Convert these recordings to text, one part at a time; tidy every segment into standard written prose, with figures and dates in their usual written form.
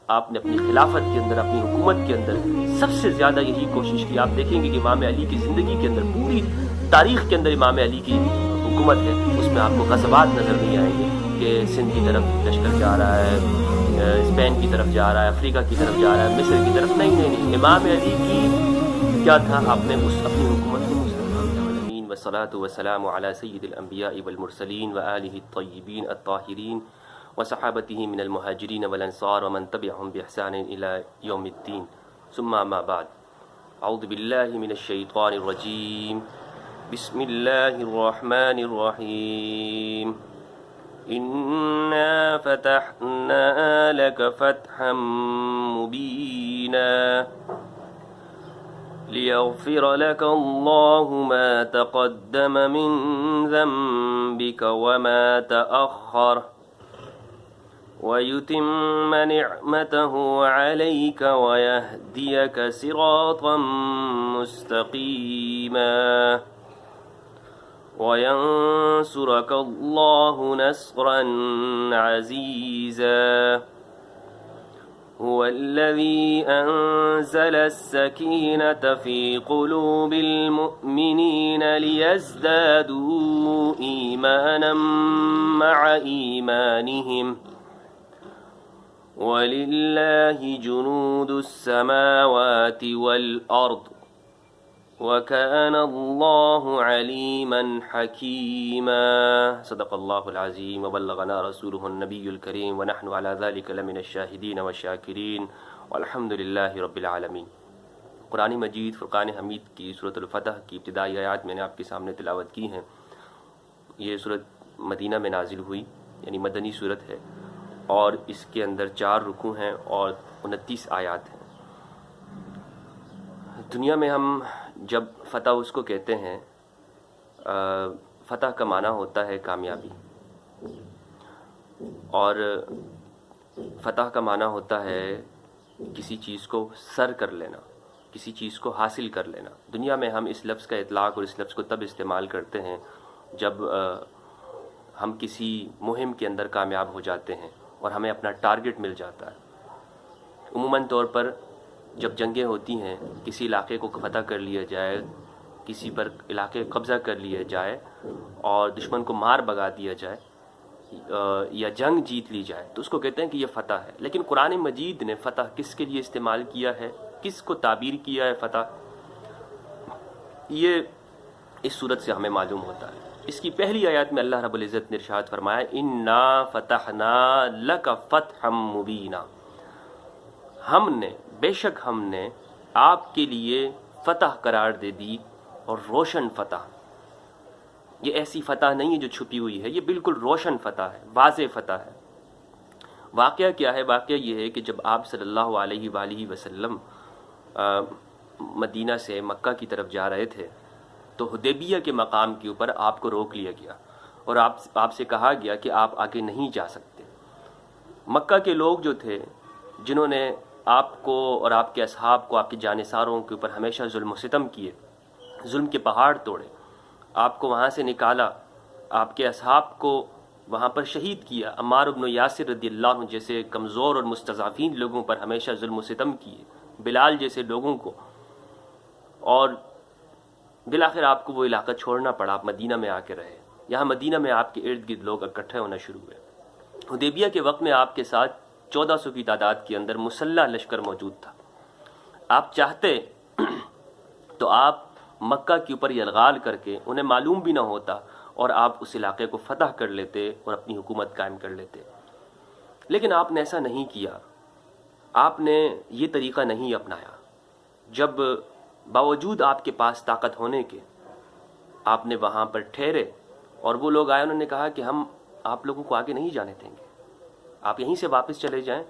آپ نے اپنی خلافت کے اندر، اپنی حکومت کے اندر سب سے زیادہ یہی کوشش کی. آپ دیکھیں گے کہ امام علی کی زندگی کے اندر، پوری تاریخ کے اندر امام علی کی حکومت ہے، اس میں آپ کو غزوات نظر نہیں آئیں گے کہ سندھ کی طرف لشکر جا رہا ہے، اسپین کی طرف جا رہا ہے، افریقہ کی طرف جا رہا ہے، مصر کی طرف. نہیں. امام علی کی کیا تھا، آپ نے اس اپنی حکومت کو والصلاة والسلام على سید الانبیاء والمرسلین وآلہ الطیبین الطاہرین وصحابته من المہاجرین والانصار ومن تبعهم بإحسان الى یوم الدین. ثم ما بعد. اعوذ باللہ من الشیطان الرجیم. بسم اللہ الرحمن الرحیم. انا فتحنا لك فتحا مبینا ليغفر لك الله ما تقدم من ذنبك وما تأخر ويتم نعمته عليك ويهديك صراطا مستقيما وينصرك الله نصرا عزيزا. هو الذي أنزل السكينة في قلوب المؤمنين ليزدادوا إيمانا مع إيمانهم ولله جنود السماوات والأرض وكان الله عليما حكيما. صدق الله العظيم وبلغنا رسوله النبي الكريم ونحن على ذلك لمن الشاهدين والشاكرين والحمد لله رب العالمين. قرآن مجید فرقان حمید کی سورۃ الفتح کی ابتدائی آیات میں نے آپ کے سامنے تلاوت کی ہیں. یہ سورۃ مدینہ میں نازل ہوئی، یعنی مدنی سورت ہے، اور اس کے اندر 4 رکوع ہیں اور 29 آیات ہیں. دنیا میں ہم جب فتح اس کو کہتے ہیں، فتح کا معنی ہوتا ہے کامیابی، اور فتح کا معنی ہوتا ہے کسی چیز کو سر کر لینا، کسی چیز کو حاصل کر لینا. دنیا میں ہم اس لفظ کا اطلاق اور اس لفظ کو تب استعمال کرتے ہیں جب ہم کسی مہم کے اندر کامیاب ہو جاتے ہیں اور ہمیں اپنا ٹارگٹ مل جاتا ہے. عموماً طور پر جب جنگیں ہوتی ہیں، کسی علاقے کو فتح کر لیا جائے، کسی پر علاقے قبضہ کر لیا جائے اور دشمن کو مار بھگا دیا جائے یا جنگ جیت لی جائے، تو اس کو کہتے ہیں کہ یہ فتح ہے. لیکن قرآن مجید نے فتح کس کے لیے استعمال کیا ہے، کس کو تعبیر کیا ہے فتح، یہ اس صورت سے ہمیں معلوم ہوتا ہے. اس کی پہلی آیات میں اللہ رب العزت نے ارشاد فرمایا انا فتحنا لک فتحا مبینا. بے شک ہم نے آپ کے لیے فتح قرار دے دی، اور روشن فتح. یہ ایسی فتح نہیں ہے جو چھپی ہوئی ہے، یہ بالکل روشن فتح ہے، واضح فتح ہے. واقعہ کیا ہے؟ واقعہ یہ ہے کہ جب آپ صلی اللہ علیہ وآلہ وسلم مدینہ سے مکہ کی طرف جا رہے تھے تو حدیبیہ کے مقام کے اوپر آپ کو روک لیا گیا اور آپ سے کہا گیا کہ آپ آگے نہیں جا سکتے. مکہ کے لوگ جو تھے، جنہوں نے آپ کو اور آپ کے اصحاب کو، آپ کے جانثاروں کے اوپر ہمیشہ ظلم و ستم کیے، ظلم کے پہاڑ توڑے، آپ کو وہاں سے نکالا، آپ کے اصحاب کو وہاں پر شہید کیا، عمار بن یاسر رضی اللہ عنہ جیسے کمزور اور مستضعفین لوگوں پر ہمیشہ ظلم و ستم کیے، بلال جیسے لوگوں کو، اور بالآخر آپ کو وہ علاقہ چھوڑنا پڑا. آپ مدینہ میں آ کے رہے. یہاں مدینہ میں آپ کے ارد گرد لوگ اکٹھے ہونا شروع ہوئے. حدیبیہ کے وقت میں آپ کے ساتھ 1400 کی تعداد کے اندر مسلح لشکر موجود تھا. آپ چاہتے تو آپ مکہ کے اوپر یلغال کر کے، انہیں معلوم بھی نہ ہوتا، اور آپ اس علاقے کو فتح کر لیتے اور اپنی حکومت قائم کر لیتے. لیکن آپ نے ایسا نہیں کیا. آپ نے یہ طریقہ نہیں اپنایا. جب باوجود آپ کے پاس طاقت ہونے کے آپ نے وہاں پر ٹھہرے، اور وہ لوگ آئے، انہوں نے کہا کہ ہم آپ لوگوں کو آگے نہیں جانے دیں گے، آپ یہیں سے واپس چلے جائیں،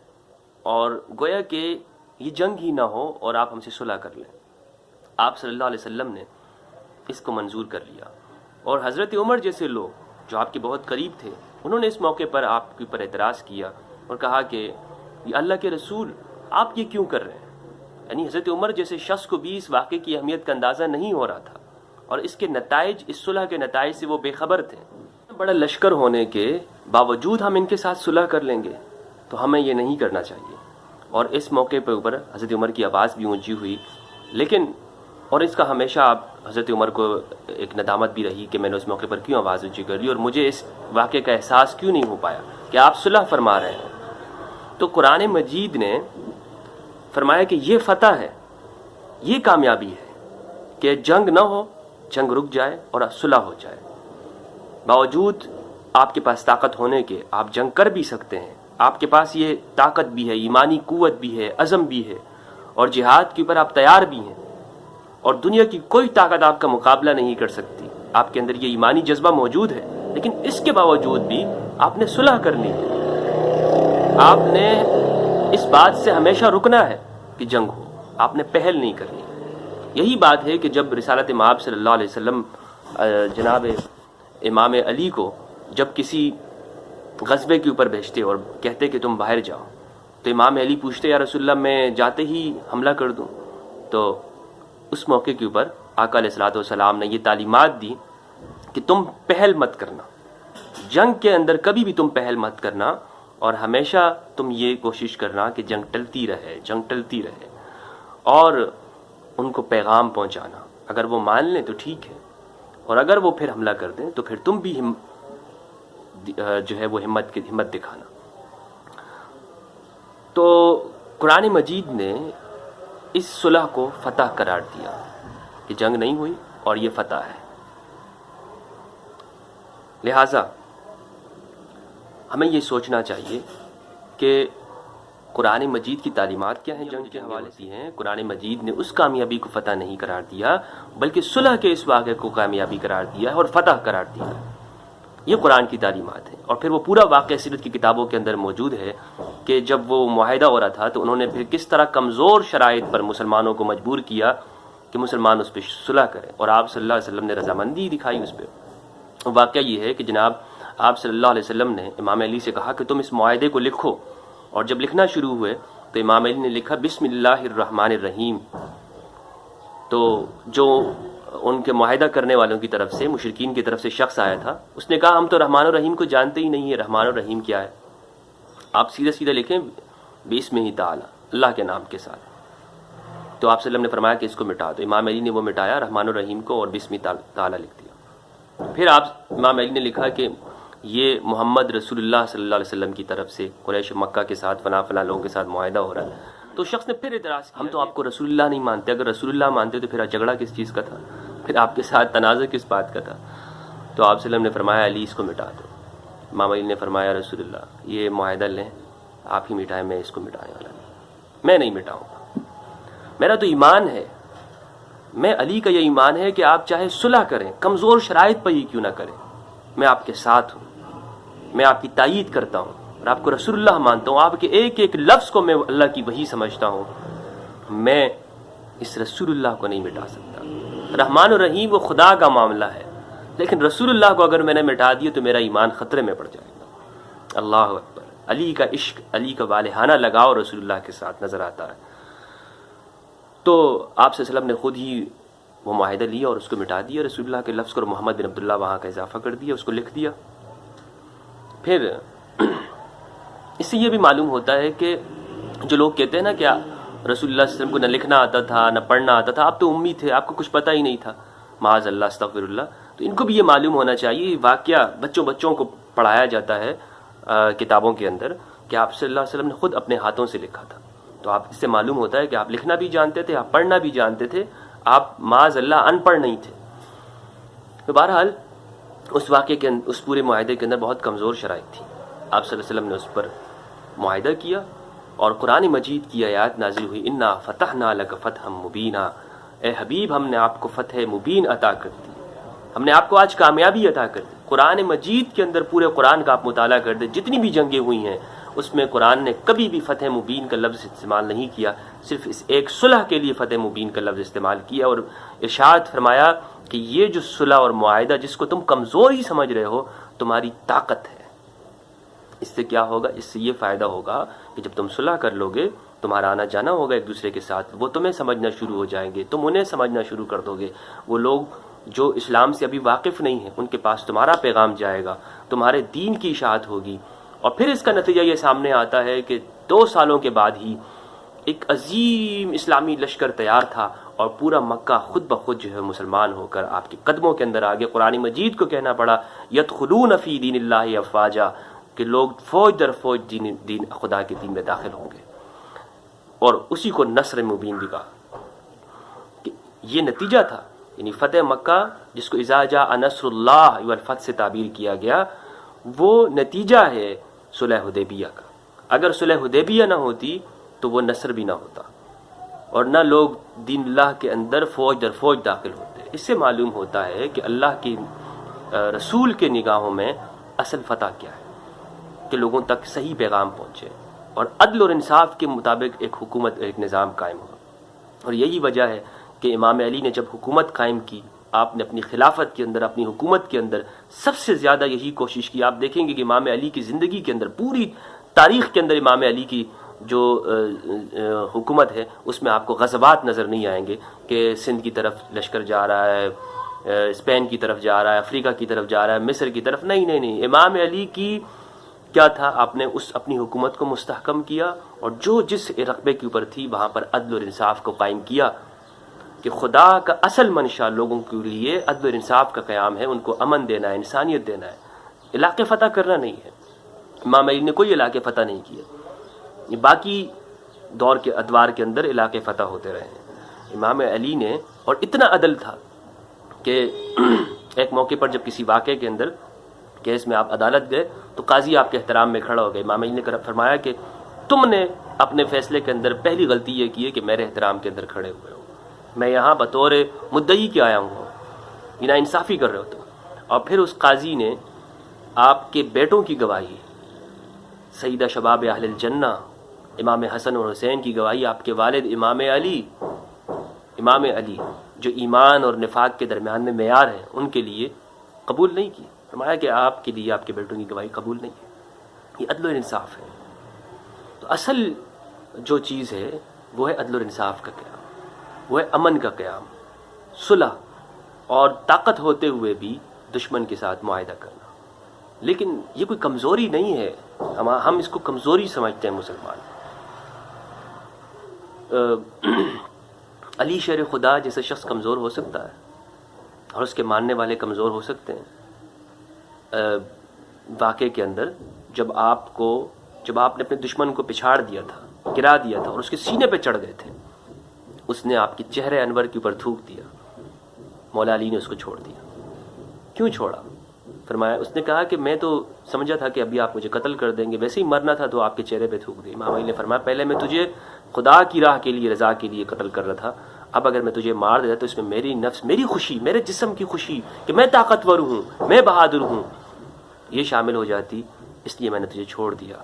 اور گویا کہ یہ جنگ ہی نہ ہو اور آپ ہم سے صلح کر لیں. آپ صلی اللہ علیہ وسلم نے اس کو منظور کر لیا. اور حضرت عمر جیسے لوگ جو آپ کے بہت قریب تھے، انہوں نے اس موقع پر آپ کے اوپر اعتراض کیا اور کہا کہ یہ اللہ کے رسول، آپ یہ کیوں کر رہے ہیں؟ یعنی حضرت عمر جیسے شخص کو بھی اس واقعے کی اہمیت کا اندازہ نہیں ہو رہا تھا، اور اس کے نتائج، اس صلح کے نتائج سے وہ بے خبر تھے. بڑا لشکر ہونے کے باوجود ہم ان کے ساتھ صلح کر لیں گے، تو ہمیں یہ نہیں کرنا چاہیے. اور اس موقع پہ اوپر حضرت عمر کی آواز بھی اونچی ہوئی، لیکن اور اس کا ہمیشہ آپ حضرت عمر کو ایک ندامت بھی رہی کہ میں نے اس موقع پر کیوں آواز اونچی کر لی اور مجھے اس واقعے کا احساس کیوں نہیں ہو پایا کہ آپ صلح فرما رہے ہیں۔ تو قرآن مجید نے فرمایا کہ یہ فتح ہے، یہ کامیابی ہے کہ جنگ نہ ہو، جنگ رک جائے اور صلح ہو جائے۔ باوجود آپ کے پاس طاقت ہونے کے آپ جنگ کر بھی سکتے ہیں، آپ کے پاس یہ طاقت بھی ہے، ایمانی قوت بھی ہے، عزم بھی ہے، اور جہاد کے اوپر آپ تیار بھی ہیں، اور دنیا کی کوئی طاقت آپ کا مقابلہ نہیں کر سکتی، آپ کے اندر یہ ایمانی جذبہ موجود ہے، لیکن اس کے باوجود بھی آپ نے صلح کرنی ہے، آپ نے اس بات سے ہمیشہ رکنا ہے کہ جنگ ہو، آپ نے پہل نہیں کرنی۔ یہی بات ہے کہ جب رسالت مآب صلی اللہ علیہ وسلم جناب امام علی کو جب کسی غزوے کے اوپر بھیجتے اور کہتے کہ تم باہر جاؤ، تو امام علی پوچھتے یا رسول اللہ میں جاتے ہی حملہ کر دوں؟ تو اس موقع کے اوپر آقا علیہ الصلوۃ والسلام نے یہ تعلیمات دی کہ تم پہل مت کرنا، جنگ کے اندر کبھی بھی تم پہل مت کرنا، اور ہمیشہ تم یہ کوشش کرنا کہ جنگ ٹلتی رہے، جنگ ٹلتی رہے، اور ان کو پیغام پہنچانا، اگر وہ مان لیں تو ٹھیک ہے، اور اگر وہ پھر حملہ کر دیں تو پھر تم بھی جو ہے وہ ہمت دکھانا۔ تو قرآن مجید نے اس صلح کو فتح قرار دیا کہ جنگ نہیں ہوئی اور یہ فتح ہے۔ لہٰذا ہمیں یہ سوچنا چاہیے کہ قرآن مجید کی تعلیمات کیا ہیں جنگ کے حوالے سے ہیں۔ قرآن مجید نے اس کامیابی کو فتح نہیں قرار دیا، بلکہ صلح کے اس واقعے کو کامیابی قرار دیا ہے اور فتح قرار دیا ہے۔ یہ قرآن کی تعلیمات ہیں، اور پھر وہ پورا واقعہ سیرت کی کتابوں کے اندر موجود ہے کہ جب وہ معاہدہ ہو رہا تھا تو انہوں نے پھر کس طرح کمزور شرائط پر مسلمانوں کو مجبور کیا کہ مسلمان اس پہ صلح کریں، اور آپ صلی اللہ علیہ وسلم نے رضامندی دکھائی اس پہ۔ واقعہ یہ ہے کہ جناب آپ صلی اللہ علیہ وسلم نے امام علی سے کہا کہ تم اس معاہدے کو لکھو، اور جب لکھنا شروع ہوئے تو امام علی نے لکھا بسم اللہ الرحمن الرحیم۔ تو جو ان کے معاہدہ کرنے والوں کی طرف سے، مشرکین کی طرف سے شخص آیا تھا، اس نے کہا ہم تو رحمان الرحیم کو جانتے ہی نہیں ہے، رحمان الرحیم کیا ہے؟ آپ سیدھا سیدھا لکھیں بسم ہی تعالی، اللہ کے نام کے ساتھ۔ تو آپ صلی اللہ علیہ وسلم نے فرمایا کہ اس کو مٹا دو۔ امام علی نے وہ مٹایا، رحمان الرحیم کو، اور بسم تعالی لکھ دیا۔ پھر امام علی نے لکھا کہ یہ محمد رسول اللہ صلی اللہ علیہ وسلم کی طرف سے قریش مکہ کے ساتھ فلاں لوگوں کے ساتھ معاہدہ ہو رہا ہے۔ تو شخص نے پھر اعتراض کیا ہم تو آپ کو رسول اللہ نہیں مانتے، اگر رسول اللہ مانتے تو پھر جھگڑا کس چیز کا تھا، پھر آپ کے ساتھ تنازع کس بات کا تھا؟ تو آپ صلی اللہ علیہ وسلم نے فرمایا علی اس کو مٹا دو۔ امام علی نے فرمایا رسول اللہ یہ معاہدہ لیں، آپ ہی مٹائیں، میں اس کو مٹانے والا نہیں، میں نہیں مٹاؤں گا، میرا تو ایمان ہے، میں علی کا یہ ایمان ہے کہ آپ چاہے صلح کریں، کمزور شرائط پر ہی کیوں نہ کریں، میں آپ کے ساتھ ہوں، میں آپ کی تائید کرتا ہوں اور آپ کو رسول اللہ مانتا ہوں، آپ کے ایک ایک لفظ کو میں اللہ کی وحی سمجھتا ہوں، میں اس رسول اللہ کو نہیں مٹا سکتا۔ رحمان الرحیم وہ خدا کا معاملہ ہے، لیکن رسول اللہ کو اگر میں نے مٹا دیا تو میرا ایمان خطرے میں پڑ جائے گا۔ اللہ اکبر۔ علی کا عشق، علی کا والہانہ لگاؤ رسول اللہ کے ساتھ نظر آتا ہے۔ تو آپ صلی اللہ علیہ وسلم نے خود ہی وہ معاہدہ لیا اور اس کو مٹا دیا، رسول اللہ کے لفظ کو محمد بن عبداللہ وہاں کا اضافہ کر دیا، اس کو لکھ دیا۔ پھر اس سے یہ بھی معلوم ہوتا ہے کہ جو لوگ کہتے ہیں نا کہ رسول اللہ صلی اللہ علیہ وسلم کو نہ لکھنا آتا تھا نہ پڑھنا آتا تھا، آپ تو امی تھے، آپ کو کچھ پتہ ہی نہیں تھا، معاذ اللہ استغفر اللہ، تو ان کو بھی یہ معلوم ہونا چاہیے۔ واقعہ بچوں کو پڑھایا جاتا ہے کتابوں کے اندر کہ آپ صلی اللہ علیہ وسلم نے خود اپنے ہاتھوں سے لکھا تھا، تو آپ اس سے معلوم ہوتا ہے کہ آپ لکھنا بھی جانتے تھے، آپ پڑھنا بھی جانتے تھے، آپ معاذ اللہ ان پڑھ نہیں تھے۔ تو بہرحال اس واقعے کے اس پورے معاہدے کے اندر بہت کمزور شرائط تھی، آپ صلی اللہ علیہ وسلم نے اس پر معاہدہ کیا، اور قرآن مجید کی آیات نازل ہوئی انا فتحنا لک فتحا مبینا، اے حبیب ہم نے آپ کو فتح مبین عطا کر دی، ہم نے آپ کو آج کامیابی عطا کر دی۔ قرآن مجید کے اندر پورے قرآن کا آپ مطالعہ کر دیں، جتنی بھی جنگیں ہوئی ہیں اس میں قرآن نے کبھی بھی فتح مبین کا لفظ استعمال نہیں کیا، صرف اس ایک صلح کے لیے فتح مبین کا لفظ استعمال کیا، اور ارشاد فرمایا کہ یہ جو صلح اور معاہدہ جس کو تم کمزوری سمجھ رہے ہو تمہاری طاقت ہے۔ اس سے کیا ہوگا؟ اس سے یہ فائدہ ہوگا کہ جب تم صلح کر لو گے، تمہارا آنا جانا ہوگا ایک دوسرے کے ساتھ، وہ تمہیں سمجھنا شروع ہو جائیں گے، تم انہیں سمجھنا شروع کر دو گے، وہ لوگ جو اسلام سے ابھی واقف نہیں ہیں ان کے پاس تمہارا پیغام جائے گا، تمہارے دین کی اشاعت ہوگی، اور پھر اس کا نتیجہ یہ سامنے آتا ہے کہ 2 سالوں کے بعد ہی ایک عظیم اسلامی لشکر تیار تھا اور پورا مکہ خود بخود جو ہے مسلمان ہو کر آپ کے قدموں کے اندر آگے قرآن مجید کو کہنا پڑا یدخلون فی دین اللہ افواجا کہ لوگ فوج در فوج دین خدا کے دین میں داخل ہوں گے. اور اسی کو نصر مبین بھی کہا کہ یہ نتیجہ تھا، یعنی فتح مکہ جس کو اذا جاء نصر اللہ والفتح سے تعبیر کیا گیا، وہ نتیجہ ہے صلح حدیبیہ کا. اگر صلح حدیبیہ نہ ہوتی تو وہ نصر بھی نہ ہوتا اور نہ لوگ دین اللہ کے اندر فوج در فوج داخل ہوتے. اس سے معلوم ہوتا ہے کہ اللہ کی رسول کے نگاہوں میں اصل فتح کیا ہے کہ لوگوں تک صحیح پیغام پہنچے اور عدل اور انصاف کے مطابق ایک حکومت، ایک نظام قائم ہو. اور یہی وجہ ہے کہ امام علی نے جب حکومت قائم کی، آپ نے اپنی خلافت کے اندر، اپنی حکومت کے اندر سب سے زیادہ یہی کوشش کی. آپ دیکھیں گے کہ امام علی کی زندگی کے اندر، پوری تاریخ کے اندر امام علی کی جو حکومت ہے اس میں آپ کو غزوات نظر نہیں آئیں گے کہ سندھ کی طرف لشکر جا رہا ہے، اسپین کی طرف جا رہا ہے، افریقہ کی طرف جا رہا ہے، مصر کی طرف. نہیں. امام علی کی کیا تھا، آپ نے اپنی حکومت کو مستحکم کیا اور جو جس رقبے کے اوپر تھی وہاں پر عدل اور انصاف کو قائم کیا کہ خدا کا اصل منشا لوگوں کے لیے عدل اور انصاف کا قیام ہے، ان کو امن دینا ہے، انسانیت دینا ہے، علاقے فتح کرنا نہیں ہے. امام علی نے کوئی علاقے فتح نہیں کیے، باقی دور کے ادوار کے اندر علاقے فتح ہوتے رہے ہیں. امام علی نے، اور اتنا عدل تھا کہ ایک موقع پر جب کسی واقعے کے اندر کیس میں آپ عدالت گئے تو قاضی آپ کے احترام میں کھڑا ہو گئے. امام علی نے فرمایا کہ تم نے اپنے فیصلے کے اندر پہلی غلطی یہ کی ہے کہ میرے احترام کے اندر کھڑے ہوئے ہو. میں یہاں بطور مدعی کے آیا ہوں، یہ ناانصافی کر رہے ہو تم. اور پھر اس قاضی نے آپ کے بیٹوں کی گواہی، سیدہ شباب اہل الجنہ امام حسن اور حسین کی گواہی، آپ کے والد امام علی جو ایمان اور نفاق کے درمیان میں معیار ہیں، ان کے لیے قبول نہیں کی. فرمایا کہ آپ کے لیے آپ کے بیٹوں کی گواہی قبول نہیں ہے. یہ عدل و انصاف ہے. تو اصل جو چیز ہے وہ ہے عدل و انصاف کا قیام، وہ ہے امن کا قیام، صلح، اور طاقت ہوتے ہوئے بھی دشمن کے ساتھ معاہدہ کرنا. لیکن یہ کوئی کمزوری نہیں ہے، ہم اس کو کمزوری سمجھتے ہیں مسلمان. علی شیر خدا جیسے شخص کمزور ہو سکتا ہے اور اس کے ماننے والے کمزور ہو سکتے ہیں. واقعے کے اندر جب آپ نے اپنے دشمن کو پچھاڑ دیا تھا، گرا دیا تھا اور اس کے سینے پہ چڑھ گئے تھے، اس نے آپ کے چہرے انور کے اوپر تھوک دیا. مولا علی نے اس کو چھوڑ دیا. کیوں چھوڑا؟ فرمایا، اس نے کہا کہ میں تو سمجھا تھا کہ ابھی آپ مجھے قتل کر دیں گے، ویسے ہی مرنا تھا تو آپ کے چہرے پہ تھوک دی. امام علی نے فرمایا، پہلے میں تجھے خدا کی راہ کے لیے، رضا کے لیے قتل کر رہا تھا، اب اگر میں تجھے مار دیتا تو اس میں میری نفس، میری خوشی، میرے جسم کی خوشی کہ میں طاقتور ہوں، میں بہادر ہوں، یہ شامل ہو جاتی، اس لیے میں نے تجھے چھوڑ دیا.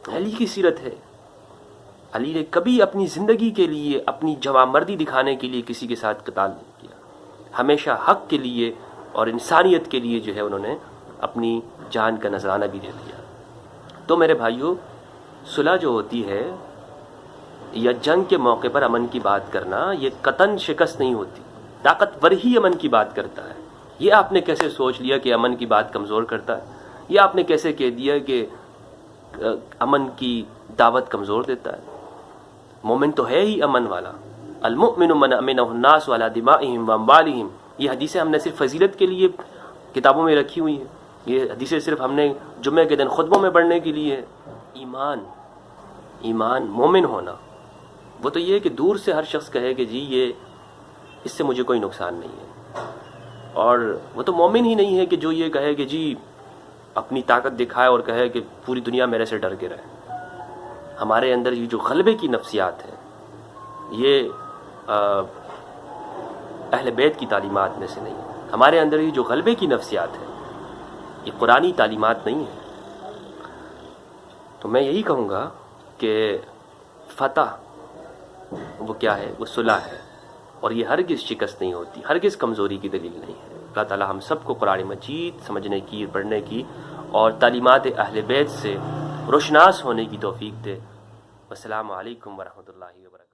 علی کی سیرت ہے. علی نے کبھی اپنی زندگی کے لیے، اپنی جوانمردی دکھانے کے لیے کسی کے ساتھ قتال نہیں کیا. ہمیشہ حق کے لیے اور انسانیت کے لیے جو ہے انہوں نے اپنی جان کا نذرانہ بھی دے دیا. تو میرے بھائیوں، صلح جو ہوتی ہے یا جنگ کے موقع پر امن کی بات کرنا، یہ قطعاً شکست نہیں ہوتی. طاقتور ہی امن کی بات کرتا ہے. یہ آپ نے کیسے سوچ لیا کہ امن کی بات کمزور کرتا ہے؟ یہ آپ نے کیسے کہہ دیا کہ امن کی دعوت کمزور دیتا ہے؟ مومن تو ہے ہی امن والا. المؤمن من امنہ الناس علی دمائہم واموالہم. یہ حدیثیں ہم نے صرف فضیلت کے لیے کتابوں میں رکھی ہوئی ہیں. یہ حدیثیں صرف ہم نے جمعے کے دن خطبوں میں پڑھنے کے لیے ہے. ایمان مومن ہونا وہ تو یہ ہے کہ دور سے ہر شخص کہے کہ جی یہ اس سے مجھے کوئی نقصان نہیں ہے، اور وہ تو مومن ہی نہیں ہے کہ جو یہ کہے کہ جی اپنی طاقت دکھائے اور کہے کہ پوری دنیا میرے سے ڈر کے رہے. ہمارے اندر یہ جو غلبے کی نفسیات ہے، یہ اہل بیت کی تعلیمات میں سے نہیں ہے. ہمارے اندر یہ جو غلبے کی نفسیات ہے، یہ قرآنی تعلیمات نہیں ہے. تو میں یہی کہوں گا کہ فتح وہ کیا ہے؟ وہ صلح ہے، اور یہ ہرگز شکست نہیں ہوتی، ہرگز کمزوری کی دلیل نہیں ہے. اللہ تعالی ہم سب کو قرآن مجید سمجھنے کی، پڑھنے کی اور تعلیمات اہل بیت سے روشناس ہونے کی توفیق دے. السلام علیکم ورحمۃ اللہ وبرکاتہ.